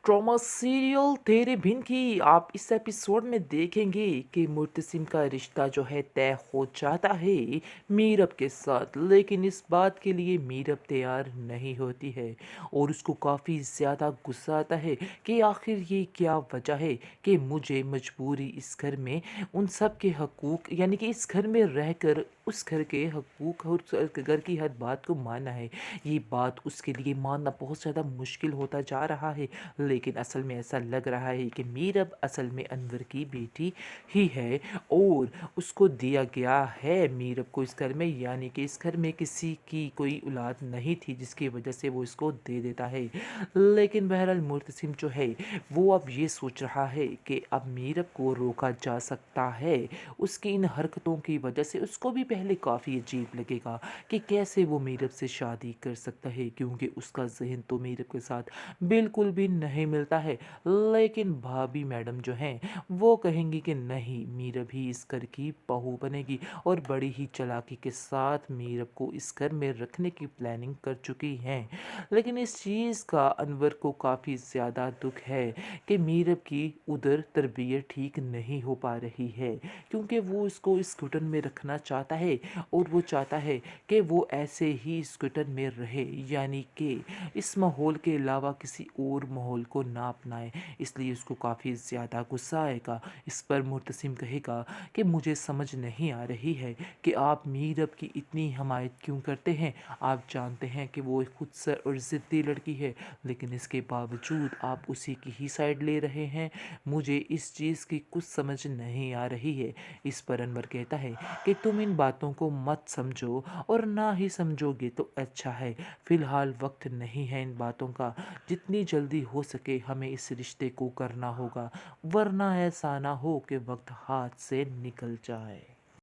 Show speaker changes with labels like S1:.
S1: Trauma serial तेरे बिन की आप इस एपिसोड में देखेंगे कि मुर्तसिम का रिश्ता जो है तय हो जाता है मीरब के साथ। लेकिन इस बात के लिए मीरब तैयार नहीं होती है और उसको काफ़ी ज़्यादा गुस्सा आता है कि आखिर ये क्या वजह है कि मुझे मजबूरी इस घर में उन सब के हकूक़ यानी कि इस घर में रहकर उस घर के हकूक़ और उस घर की हर बात को मानना है। ये बात उसके लिए मानना बहुत ज़्यादा मुश्किल होता जा रहा है। लेकिन असल में ऐसा लग रहा है कि मीरब असल में अनवर की बेटी ही है और उसको दिया गया है मीरब को इस घर में, यानी कि इस घर में किसी की कोई औलाद नहीं थी जिसकी वजह से वो इसको दे देता है। लेकिन बहरहाल मुर्तसिम जो है वो अब ये सोच रहा है कि अब मीरब को रोका जा सकता है। उसकी इन हरकतों की वजह से उसको भी पहले काफ़ी अजीब लगेगा कि कैसे वो मीरब से शादी कर सकता है, क्योंकि उसका जहन तो मीरब के साथ बिल्कुल भी नहीं मिलता है। लेकिन भाभी मैडम जो हैं वो कहेंगी कि नहीं, मीरब ही इस घर की बहू बनेगी और बड़ी ही चालाकी के साथ मीरब को इस घर में रखने की प्लानिंग कर चुकी हैं। लेकिन इस चीज़ का अनवर को काफ़ी ज़्यादा दुख है कि मीरब की उधर तरबियत ठीक नहीं हो पा रही है, क्योंकि वो इसको इस घुटन में रखना चाहता है और वो चाहता है कि वो ऐसे ही इस घुटन में रहे, यानी कि इस माहौल के अलावा किसी और माहौल को ना अपनाए। इसलिए उसको काफ़ी ज़्यादा गुस्सा आएगा। इस पर मुर्तसिम कहेगा कि मुझे समझ नहीं आ रही है कि आप मीरब की इतनी हमायत क्यों करते हैं। आप जानते हैं कि वो एक खुद से और ज़िद्दी लड़की है, लेकिन इसके बावजूद आप उसी की ही साइड ले रहे हैं। मुझे इस चीज़ की कुछ समझ नहीं आ रही है। इस पर अनवर कहता है कि तुम इन बातों को मत समझो और ना ही समझोगे तो अच्छा है। फ़िलहाल वक्त नहीं है इन बातों का। जितनी जल्दी हो सके हमें इस रिश्ते को करना होगा, वरना ऐसा ना हो कि वक्त हाथ से निकल जाए।